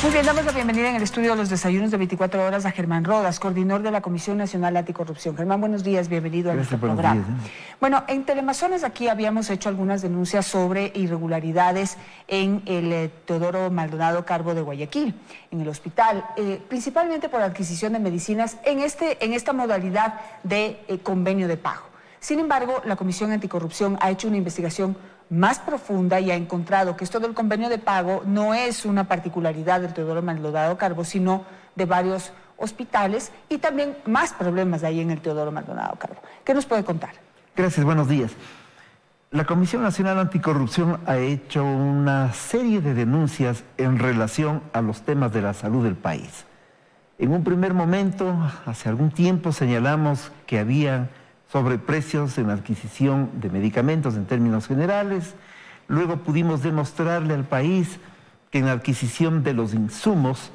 Muy bien, damos la bienvenida en el estudio de los desayunos de 24 horas a Germán Rodas, coordinador de la Comisión Nacional Anticorrupción. Germán, buenos días, bienvenido a nuestro programa. Bueno, en Telemazones aquí habíamos hecho algunas denuncias sobre irregularidades en el Teodoro Maldonado Carbo de Guayaquil, en el hospital, principalmente por adquisición de medicinas en esta modalidad de convenio de pago. Sin embargo, la Comisión Anticorrupción ha hecho una investigación más profunda y ha encontrado que esto del convenio de pago no es una particularidad del Teodoro Maldonado Carbo, sino de varios hospitales y también más problemas ahí en el Teodoro Maldonado Carbo. ¿Qué nos puede contar? Gracias, buenos días. La Comisión Nacional Anticorrupción ha hecho una serie de denuncias en relación a los temas de la salud del país. En un primer momento, hace algún tiempo, señalamos que había sobreprecios en la adquisición de medicamentos en términos generales. Luego pudimos demostrarle al país que en la adquisición de los insumos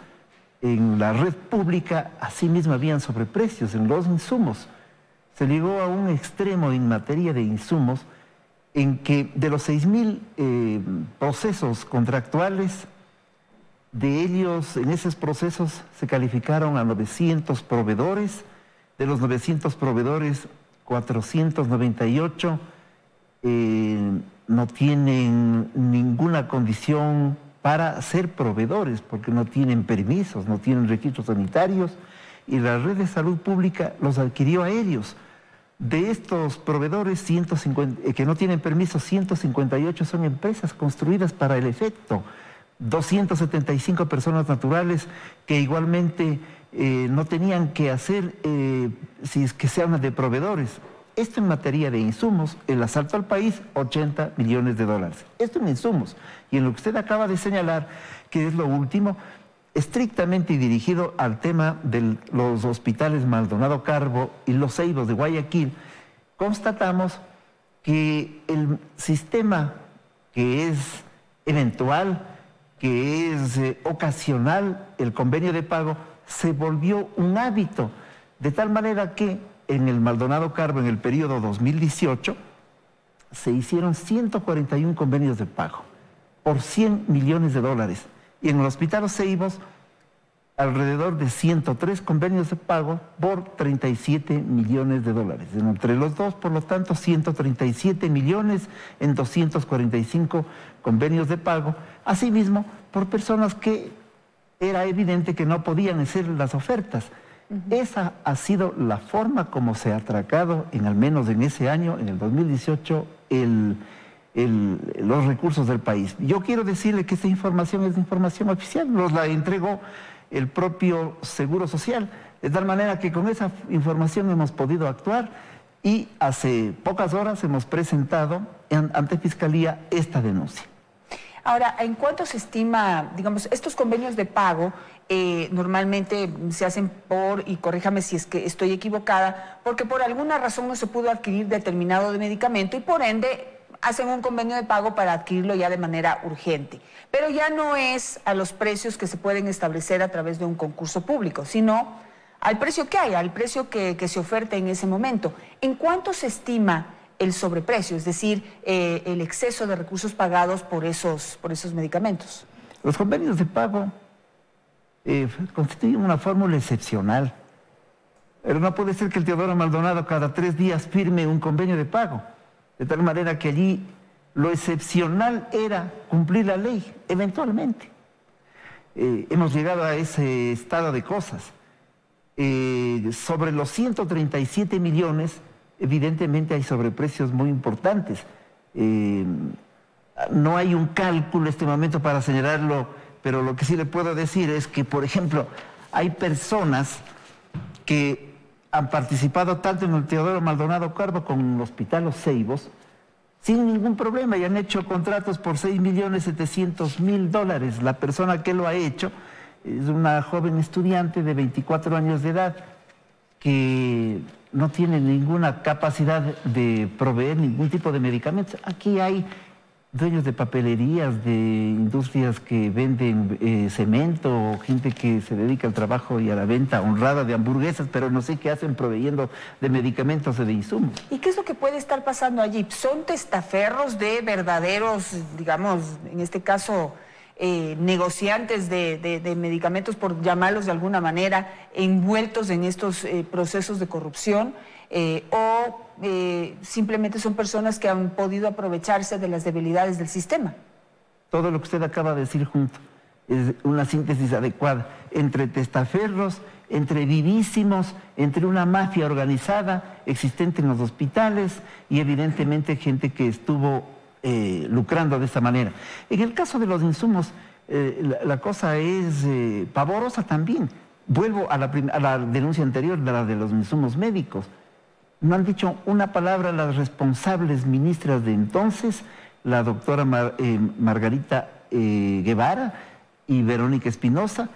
en la red pública, asimismo habían sobreprecios en los insumos. Se llegó a un extremo en materia de insumos en que de los 6.000 procesos contractuales, de ellos, en esos procesos se calificaron a 900 proveedores. De los 900 proveedores, 498 no tienen ninguna condición para ser proveedores porque no tienen permisos, no tienen registros sanitarios y la red de salud pública los adquirió a ellos. De estos proveedores que no tienen permiso, 158 son empresas construidas para el efecto, 275 personas naturales que igualmente no tenían que hacer si es que se habla de proveedores. Esto en materia de insumos, el asalto al país, 80 millones de dólares. Esto en insumos. Y en lo que usted acaba de señalar, que es lo último, estrictamente dirigido al tema de los hospitales Maldonado Carbo y Los Ceibos de Guayaquil, constatamos que el sistema que es eventual, que es ocasional, el convenio de pago, se volvió un hábito, de tal manera que en el Maldonado Carbo, en el periodo 2018, se hicieron 141 convenios de pago por 100 millones de dólares. Y en el Hospital Los Ceibos, alrededor de 103 convenios de pago por 37 millones de dólares. Entre los dos, por lo tanto, 137 millones en 245 convenios de pago. Asimismo, por personas que era evidente que no podían hacer las ofertas. Esa ha sido la forma como se ha atracado, al menos en ese año, en el 2018, los recursos del país. Yo quiero decirle que esta información es información oficial, nos la entregó el propio Seguro Social, de tal manera que con esa información hemos podido actuar y hace pocas horas hemos presentado ante Fiscalía esta denuncia. Ahora, ¿en cuánto se estima, digamos, estos convenios de pago normalmente se hacen y corríjame si es que estoy equivocada, porque por alguna razón no se pudo adquirir determinado medicamento y por ende hacen un convenio de pago para adquirirlo ya de manera urgente, pero ya no es a los precios que se pueden establecer a través de un concurso público, sino al precio que hay, al precio que se oferta en ese momento? ¿En cuánto se estima el sobreprecio, es decir, el exceso de recursos pagados por esos medicamentos? Los convenios de pago constituyen una fórmula excepcional. Pero no puede ser que el Teodoro Maldonado cada 3 días firme un convenio de pago, de tal manera que allí lo excepcional era cumplir la ley, eventualmente. Hemos llegado a ese estado de cosas. Sobre los 137 millones, evidentemente hay sobreprecios muy importantes. No hay un cálculo en este momento para señalarlo, pero lo que sí le puedo decir es que, por ejemplo, hay personas que han participado tanto en el Teodoro Maldonado Carbo como en el Hospital Los Ceibos sin ningún problema y han hecho contratos por 6.700.000 dólares. La persona que lo ha hecho es una joven estudiante de 24 años de edad que no tiene ninguna capacidad de proveer ningún tipo de medicamentos. Aquí hay dueños de papelerías, de industrias que venden cemento, gente que se dedica al trabajo y a la venta honrada de hamburguesas, pero no sé qué hacen proveyendo de medicamentos o de insumos. ¿Y qué es lo que puede estar pasando allí? ¿Son testaferros de verdaderos, digamos, en este caso, negociantes de medicamentos, por llamarlos de alguna manera, envueltos en estos procesos de corrupción, o simplemente son personas que han podido aprovecharse de las debilidades del sistema. Todo lo que usted acaba de decir junto es una síntesis adecuada entre testaferros, entre vivísimos, entre una mafia organizada existente en los hospitales y evidentemente gente que estuvo lucrando de esta manera. En el caso de los insumos, la cosa es pavorosa también. Vuelvo a la denuncia anterior, la de los insumos médicos. No han dicho una palabra las responsables ministras de entonces, la doctora Margarita Guevara y Verónica Espinosa.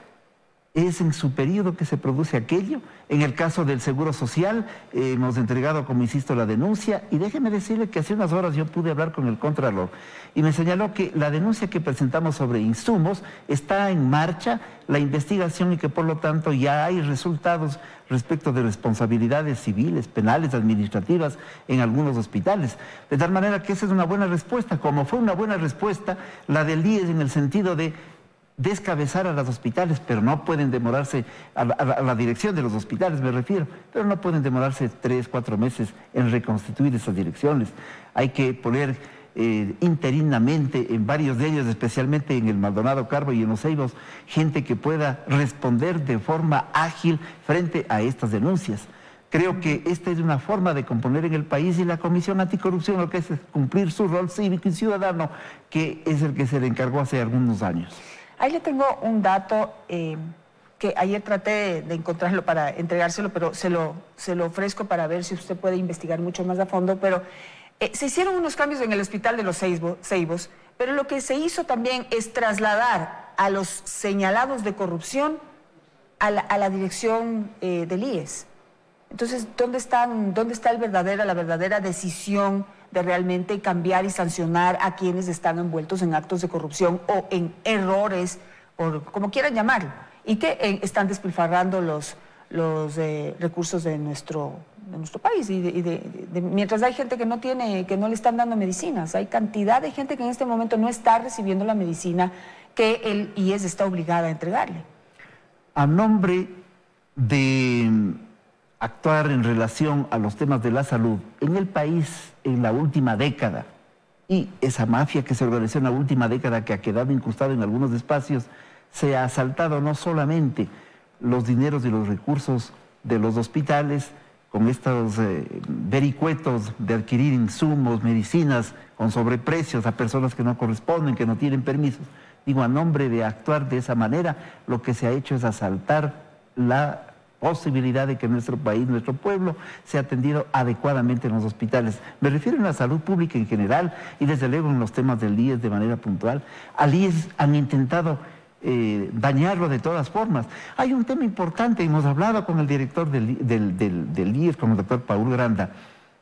Es en su periodo que se produce aquello. En el caso del Seguro Social, hemos entregado, como insisto, la denuncia, y déjeme decirle que hace unas horas yo pude hablar con el Contralor y me señaló que la denuncia que presentamos sobre insumos está en marcha, la investigación, y que por lo tanto ya hay resultados respecto de responsabilidades civiles, penales, administrativas en algunos hospitales. De tal manera que esa es una buena respuesta, como fue una buena respuesta la del IES en el sentido de descabezar a los hospitales, pero no pueden demorarse, a la dirección de los hospitales me refiero, pero no pueden demorarse 3, 4 meses en reconstituir esas direcciones. Hay que poner interinamente en varios de ellos, especialmente en el Maldonado Carbo y en los Ceibos, gente que pueda responder de forma ágil frente a estas denuncias. Creo que esta es una forma de componer en el país, y la Comisión Anticorrupción lo que es cumplir su rol cívico y ciudadano, que es el que se le encargó hace algunos años. Ahí le tengo un dato que ayer traté de encontrarlo para entregárselo, pero se lo ofrezco para ver si usted puede investigar mucho más a fondo. Pero se hicieron unos cambios en el hospital de los Ceibos, pero lo que se hizo también es trasladar a los señalados de corrupción a la dirección del IES. Entonces, ¿dónde está la verdadera decisión de realmente cambiar y sancionar a quienes están envueltos en actos de corrupción o en errores, o como quieran llamarlo, y que están despilfarrando los recursos de nuestro país? Mientras hay gente que no le están dando medicinas, hay cantidad de gente que en este momento no está recibiendo la medicina que el IES está obligada a entregarle. A nombre de actuar en relación a los temas de la salud en el país en la última década, y esa mafia que se organizó en la última década, que ha quedado incrustada en algunos espacios, se ha asaltado no solamente los dineros y los recursos de los hospitales con estos vericuetos de adquirir insumos, medicinas con sobreprecios a personas que no corresponden, que no tienen permisos. Digo, a nombre de actuar de esa manera, lo que se ha hecho es asaltar la posibilidad de que nuestro país, nuestro pueblo, sea atendido adecuadamente en los hospitales. Me refiero a la salud pública en general y desde luego en los temas del IES de manera puntual. Al IES han intentado dañarlo de todas formas. Hay un tema importante, hemos hablado con el director del IES, con el doctor Paul Granda,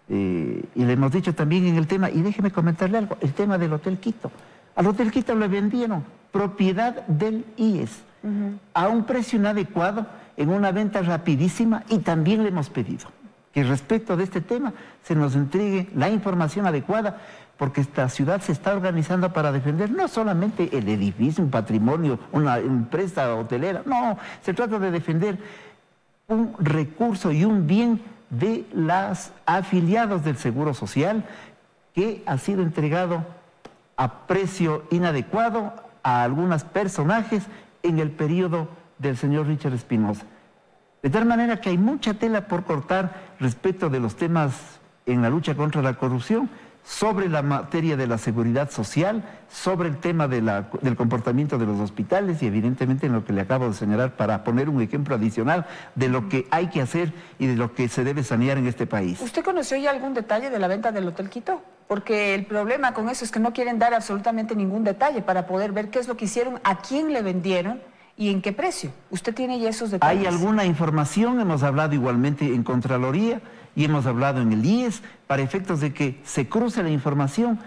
y le hemos dicho también en el tema, y déjeme comentarle algo, el tema del Hotel Quito. Al Hotel Quito le vendieron propiedad del IES a un precio inadecuado, en una venta rapidísima, y también le hemos pedido que respecto de este tema se nos entregue la información adecuada, porque esta ciudad se está organizando para defender no solamente el edificio, un patrimonio, una empresa hotelera, no, se trata de defender un recurso y un bien de los afiliados del Seguro Social, que ha sido entregado a precio inadecuado a algunos personajes en el periodo del señor Richard Espinosa. De tal manera que hay mucha tela por cortar respecto de los temas en la lucha contra la corrupción, sobre la materia de la seguridad social, sobre el tema del comportamiento de los hospitales y evidentemente en lo que le acabo de señalar, para poner un ejemplo adicional de lo que hay que hacer y de lo que se debe sanear en este país. ¿Usted conoció ya algún detalle de la venta del Hotel Quito? Porque el problema con eso es que no quieren dar absolutamente ningún detalle para poder ver qué es lo que hicieron, a quién le vendieron y en qué precio. ¿Usted tiene ya esos detalles? Hay alguna información, hemos hablado igualmente en Contraloría y hemos hablado en el IES, para efectos de que se cruce la información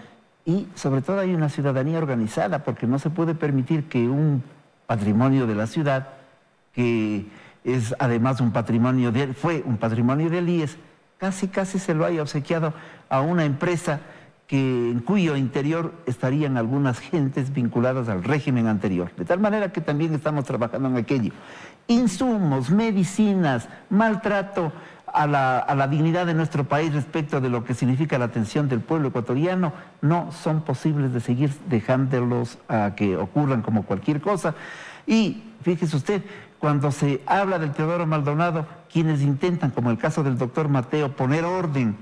y sobre todo hay una ciudadanía organizada, porque no se puede permitir que un patrimonio de la ciudad, que es además fue un patrimonio del IES, casi se lo haya obsequiado a una empresa en cuyo interior estarían algunas gentes vinculadas al régimen anterior. De tal manera que también estamos trabajando en aquello. Insumos, medicinas, maltrato a la dignidad de nuestro país respecto de lo que significa la atención del pueblo ecuatoriano, no son posibles de seguir dejándolos a que ocurran como cualquier cosa. Y fíjese usted, cuando se habla del Teodoro Maldonado, quienes intentan, como el caso del doctor Mateo, poner orden,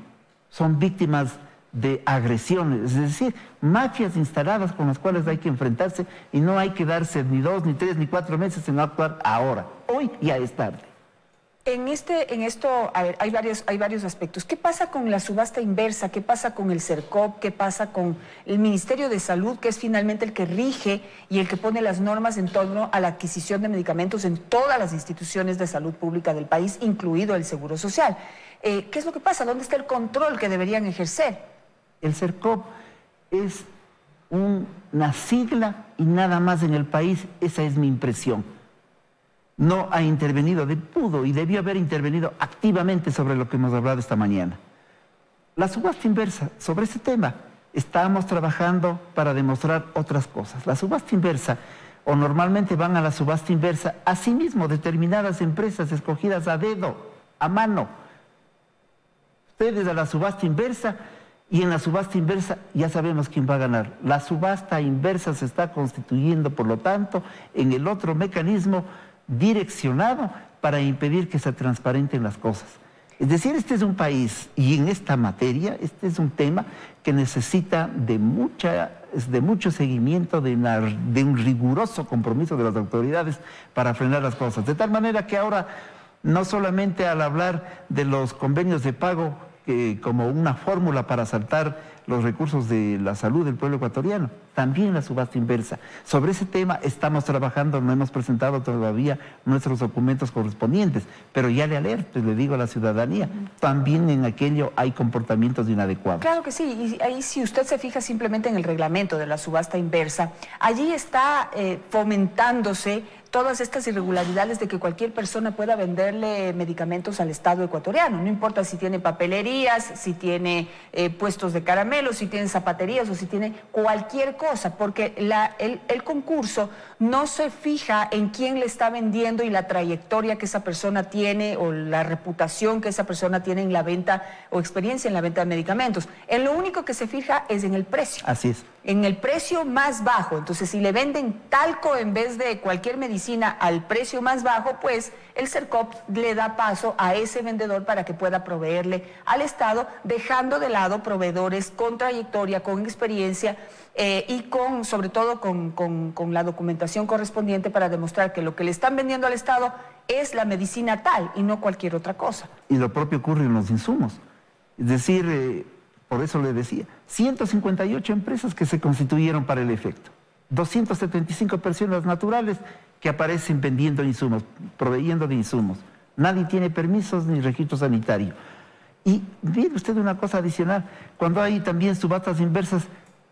son víctimas de agresiones, es decir, mafias instaladas con las cuales hay que enfrentarse y no hay que darse ni 2, ni 3, ni 4 meses en actuar ahora. Hoy ya es tarde. En esto, a ver, hay varios aspectos. ¿Qué pasa con la subasta inversa? ¿Qué pasa con el CERCOP? ¿Qué pasa con el Ministerio de Salud, que es finalmente el que rige y el que pone las normas en torno a la adquisición de medicamentos en todas las instituciones de salud pública del país, incluido el Seguro Social? ¿Qué es lo que pasa? ¿Dónde está el control que deberían ejercer? El CERCOP es una sigla y nada más en el país, esa es mi impresión. No ha intervenido, pudo y debió haber intervenido activamente sobre lo que hemos hablado esta mañana. La subasta inversa, sobre ese tema, estamos trabajando para demostrar otras cosas. La subasta inversa, o normalmente van a la subasta inversa, asimismo determinadas empresas escogidas a dedo, a mano. Ustedes a la subasta inversa, y en la subasta inversa ya sabemos quién va a ganar. La subasta inversa se está constituyendo, por lo tanto, en el otro mecanismo direccionado para impedir que se transparenten las cosas. Es decir, este es un país, y en esta materia, este es un tema que necesita de mucho seguimiento, de un riguroso compromiso de las autoridades para frenar las cosas. De tal manera que ahora, no solamente al hablar de los convenios de pago como una fórmula para saltar los recursos de la salud del pueblo ecuatoriano, también la subasta inversa. Sobre ese tema estamos trabajando, no hemos presentado todavía nuestros documentos correspondientes, pero ya le alerto y le digo a la ciudadanía, también en aquello hay comportamientos inadecuados. Claro que sí, y ahí si usted se fija simplemente en el reglamento de la subasta inversa, allí está fomentándose todas estas irregularidades de que cualquier persona pueda venderle medicamentos al Estado ecuatoriano, no importa si tiene papelerías, si tiene puestos de caramelos, si tiene zapaterías o si tiene cualquier cosa, porque el concurso no se fija en quién le está vendiendo y la trayectoria que esa persona tiene o la reputación que esa persona tiene en la venta o experiencia en la venta de medicamentos. En lo único que se fija es en el precio. Así es. En el precio más bajo. Entonces, si le venden talco en vez de cualquier medicina al precio más bajo, pues el CERCOP le da paso a ese vendedor para que pueda proveerle al Estado, dejando de lado proveedores con trayectoria, con experiencia y sobre todo con la documentación correspondiente para demostrar que lo que le están vendiendo al Estado es la medicina tal y no cualquier otra cosa. Y lo propio ocurre en los insumos. Es decir, por eso le decía, 158 empresas que se constituyeron para el efecto, 275 personas naturales que aparecen vendiendo insumos, proveyendo de insumos. Nadie tiene permisos ni registro sanitario. Y mire usted una cosa adicional, cuando hay también subastas inversas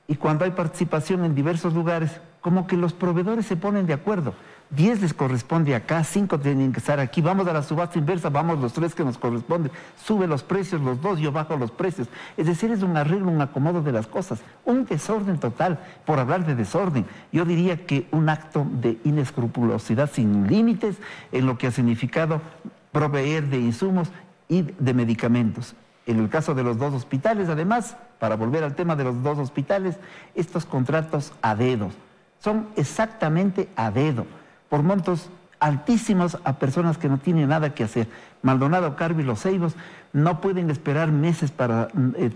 y cuando hay participación en diversos lugares, como que los proveedores se ponen de acuerdo. 10 les corresponde acá, 5 tienen que estar aquí, vamos a la subasta inversa, vamos los 3 que nos corresponden, sube los precios, los 2, yo bajo los precios. Es decir, es un arreglo, un acomodo de las cosas, un desorden total, por hablar de desorden. Yo diría que un acto de inescrupulosidad sin límites en lo que ha significado proveer de insumos y de medicamentos. En el caso de los 2 hospitales, además, para volver al tema de los 2 hospitales, estos contratos a dedos, son exactamente a dedo, por montos altísimos a personas que no tienen nada que hacer. Maldonado, Carbo y Los Ceibos no pueden esperar meses para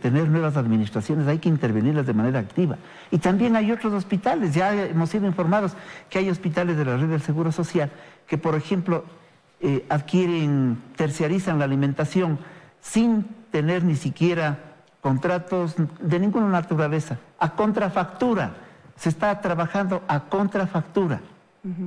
tener nuevas administraciones, hay que intervenirlas de manera activa. Y también hay otros hospitales, ya hemos sido informados que hay hospitales de la red del Seguro Social que, por ejemplo, terciarizan la alimentación sin tener ni siquiera contratos de ninguna naturaleza, a contrafactura. Se está trabajando a contrafactura.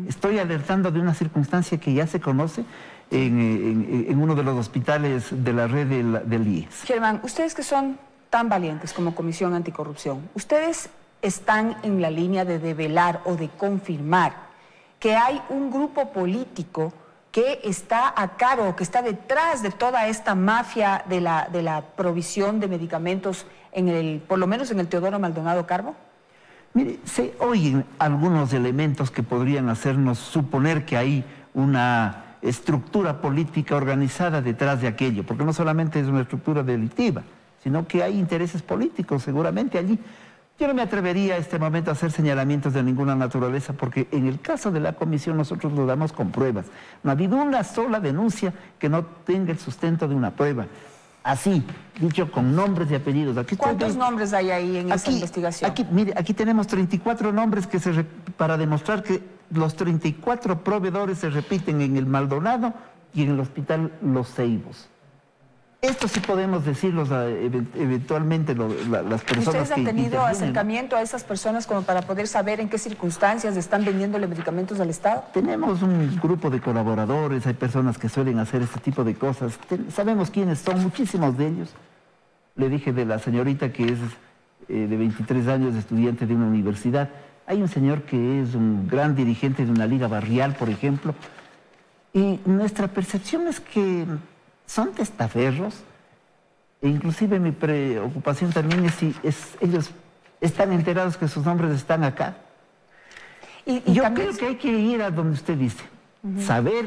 Estoy alertando de una circunstancia que ya se conoce en uno de los hospitales de la red del IES. Germán, ustedes que son tan valientes como Comisión Anticorrupción, ¿ustedes están en la línea de develar o de confirmar que hay un grupo político que está a cargo, que está detrás de toda esta mafia de la provisión de medicamentos, por lo menos en el Teodoro Maldonado Carbo? Mire, se oyen algunos elementos que podrían hacernos suponer que hay una estructura política organizada detrás de aquello, porque no solamente es una estructura delictiva, sino que hay intereses políticos seguramente allí. Yo no me atrevería a este momento a hacer señalamientos de ninguna naturaleza, porque en el caso de la comisión nosotros lo damos con pruebas. No ha habido una sola denuncia que no tenga el sustento de una prueba. Así, dicho con nombres y apellidos. ¿Cuántos nombres hay ahí en esa investigación? Mire, aquí tenemos 34 nombres para demostrar que los 34 proveedores se repiten en el Maldonado y en el Hospital Los Ceibos. Esto sí podemos decirlos eventualmente las personas. ¿Ustedes han tenido acercamiento a esas personas como para poder saber en qué circunstancias están vendiéndole medicamentos al Estado? Tenemos un grupo de colaboradores, hay personas que suelen hacer este tipo de cosas. Sabemos quiénes son, muchísimos de ellos. Le dije de la señorita que es de 23 años, estudiante de una universidad. Hay un señor que es un gran dirigente de una liga barrial, por ejemplo. Y nuestra percepción es que son testaferros, e inclusive mi preocupación también es si ellos están enterados que sus nombres están acá. Yo creo que hay que ir a donde usted dice, saber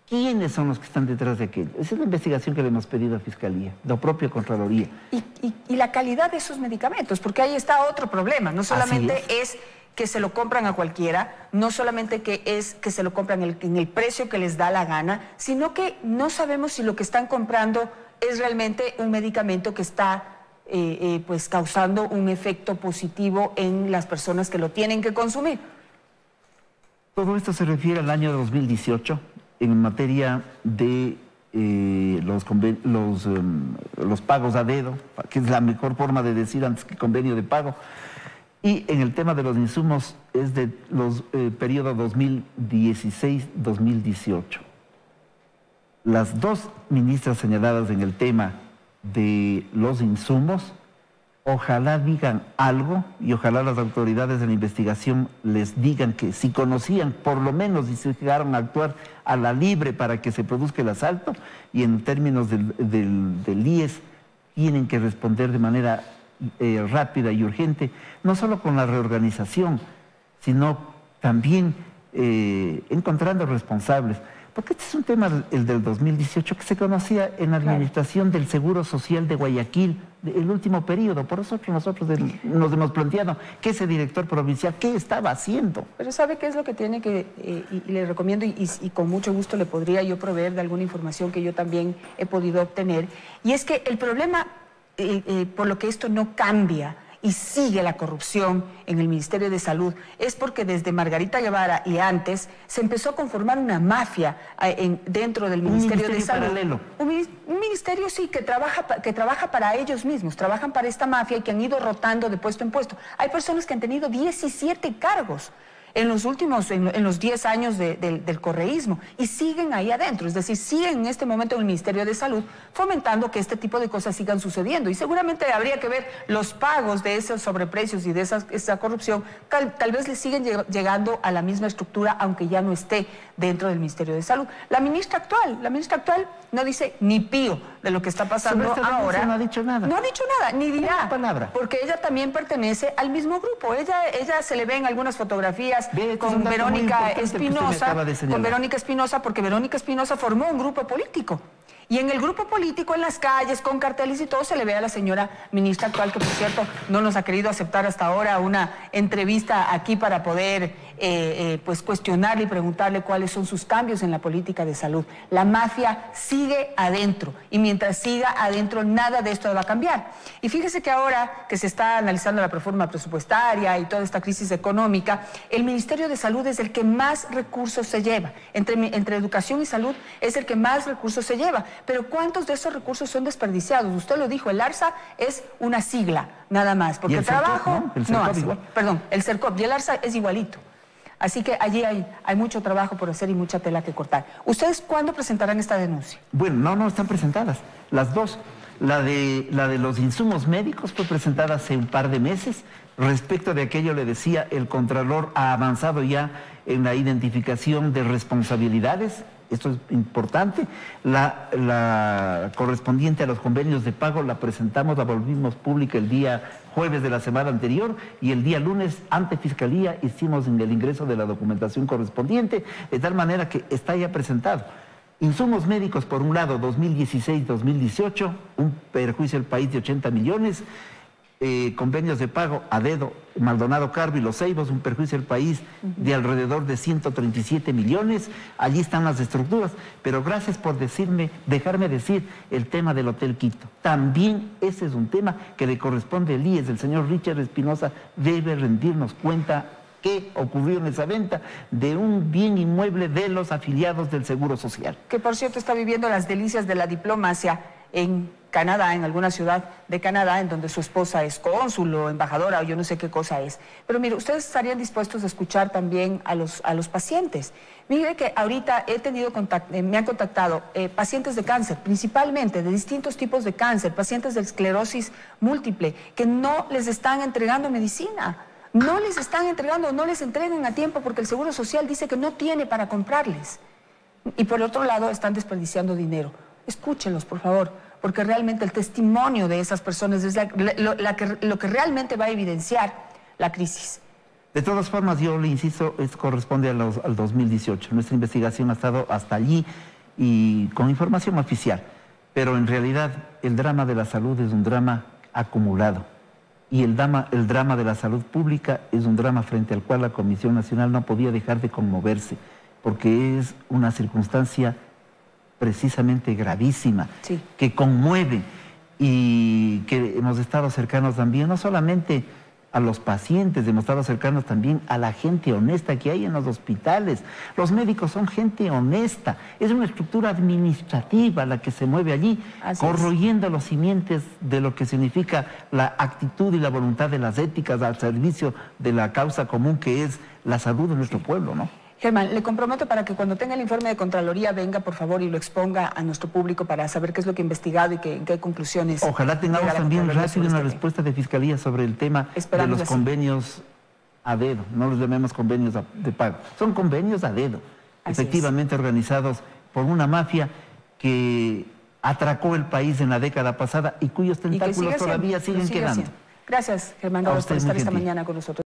quiénes son los que están detrás de aquello. Esa es la investigación que le hemos pedido a Fiscalía, la propia Contraloría. Y la calidad de esos medicamentos, porque ahí está otro problema, no solamente es que se lo compran a cualquiera, no solamente que se lo compran en el precio que les da la gana, sino que no sabemos si lo que están comprando es realmente un medicamento que está pues causando un efecto positivo en las personas que lo tienen que consumir. Todo esto se refiere al año 2018 en materia de los pagos a dedo, que es la mejor forma de decir antes que convenio de pago. Y en el tema de los insumos es de los periodo 2016-2018. Las dos ministras señaladas en el tema de los insumos, ojalá digan algo y ojalá las autoridades de la investigación les digan que si conocían, por lo menos, y se llegaron a actuar a la libre para que se produzca el asalto, y en términos del IES tienen que responder de manera rápida y urgente, no solo con la reorganización, sino también encontrando responsables. Porque este es un tema, el del 2018, que se conocía en la administración del Seguro Social de Guayaquil, el último periodo. Por eso nosotros nos hemos planteado que ese director provincial, ¿qué estaba haciendo? Pero ¿sabe qué es lo que tiene que, y le recomiendo, y con mucho gusto le podría yo proveer de alguna información que yo también he podido obtener? Y es que el problema por lo que esto no cambia y sigue la corrupción en el Ministerio de Salud es porque desde Margarita Guevara y antes se empezó a conformar una mafia dentro del Ministerio de Salud. Paralelo. Un ministerio, sí, que trabaja para ellos mismos, trabajan para esta mafia y que han ido rotando de puesto en puesto. Hay personas que han tenido 17 cargos en los últimos, en los 10 años del correísmo, y siguen ahí adentro, es decir, siguen en este momento en el Ministerio de Salud fomentando que este tipo de cosas sigan sucediendo, y seguramente habría que ver los pagos de esos sobreprecios y de esa corrupción, tal vez le siguen llegando a la misma estructura, aunque ya no esté dentro del Ministerio de Salud. La ministra actual no dice ni pío de lo que está pasando ahora. No ha dicho nada. No ha dicho nada, ni dirá, palabra. Porque ella también pertenece al mismo grupo. Ella se le ven algunas fotografías con Verónica Espinosa, porque Verónica Espinosa formó un grupo político. Y en el grupo político, en las calles, con carteles y todo, se le ve a la señora ministra actual, que por cierto no nos ha querido aceptar hasta ahora una entrevista aquí para poder pues cuestionarle y preguntarle cuáles son sus cambios en la política de salud. La mafia sigue adentro, y mientras siga adentro nada de esto va a cambiar. Y fíjese que ahora que se está analizando la reforma presupuestaria y toda esta crisis económica, el Ministerio de Salud es el que más recursos se lleva. Entre educación y salud es el que más recursos se lleva. Pero ¿cuántos de esos recursos son desperdiciados? Usted lo dijo, el ARSA es una sigla, nada más. Porque el trabajo... El CERCOP, perdón, el CERCOP y el ARSA es igualito. Así que allí hay mucho trabajo por hacer y mucha tela que cortar. ¿Ustedes cuándo presentarán esta denuncia? Bueno, no están presentadas. Las dos. La de los insumos médicos fue presentada hace un par de meses. Respecto de aquello, le decía, el Contralor ha avanzado ya en la identificación de responsabilidades. Esto es importante. La correspondiente a los convenios de pago la presentamos, la volvimos pública el día jueves de la semana anterior, y el día lunes ante Fiscalía hicimos el ingreso de la documentación correspondiente, de tal manera que está ya presentado. Insumos médicos, por un lado, 2016-2018, un perjuicio al país de 80 millones. Convenios de pago a dedo, Maldonado Carbo y Los Ceibos, un perjuicio al país de alrededor de 137 millones. Allí están las estructuras, pero gracias por dejarme decir el tema del Hotel Quito. También ese es un tema que le corresponde al IES. El señor Richard Espinosa debe rendirnos cuenta qué ocurrió en esa venta de un bien inmueble de los afiliados del Seguro Social. Que por cierto está viviendo las delicias de la diplomacia en Canadá, en alguna ciudad de Canadá, en donde su esposa es cónsul o embajadora o yo no sé qué cosa es. Pero mire, ustedes estarían dispuestos a escuchar también a los pacientes. Mire que ahorita me han contactado pacientes de cáncer, principalmente de distintos tipos de cáncer, pacientes de esclerosis múltiple, que no les están entregando medicina. No les están entregando, no les entregan a tiempo porque el Seguro Social dice que no tiene para comprarles. Y por otro lado están desperdiciando dinero. Escúchenlos, por favor, porque realmente el testimonio de esas personas es lo que realmente va a evidenciar la crisis. De todas formas, yo le insisto, esto corresponde al 2018. Nuestra investigación ha estado hasta allí y con información oficial. Pero en realidad el drama de la salud es un drama acumulado. Y el drama de la salud pública es un drama frente al cual la Comisión Nacional no podía dejar de conmoverse, porque es una circunstancia precisamente gravísima, sí, que conmueve, y que hemos estado cercanos también, no solamente a los pacientes, hemos estado cercanos también a la gente honesta que hay en los hospitales. Los médicos son gente honesta, es una estructura administrativa la que se mueve allí, corroyendo los cimientos de lo que significa la actitud y la voluntad de las éticas al servicio de la causa común que es la salud de nuestro pueblo, ¿no? Germán, le comprometo para que cuando tenga el informe de Contraloría venga, por favor, y lo exponga a nuestro público para saber qué es lo que ha investigado y qué conclusiones. Ojalá tengamos también rápido una respuesta de Fiscalía sobre el tema de los convenios a dedo. No los llamemos convenios de pago. Son convenios a dedo, efectivamente organizados por una mafia que atracó el país en la década pasada y cuyos tentáculos todavía siguen quedando. Gracias, Germán Rodas, por estar esta mañana con nosotros.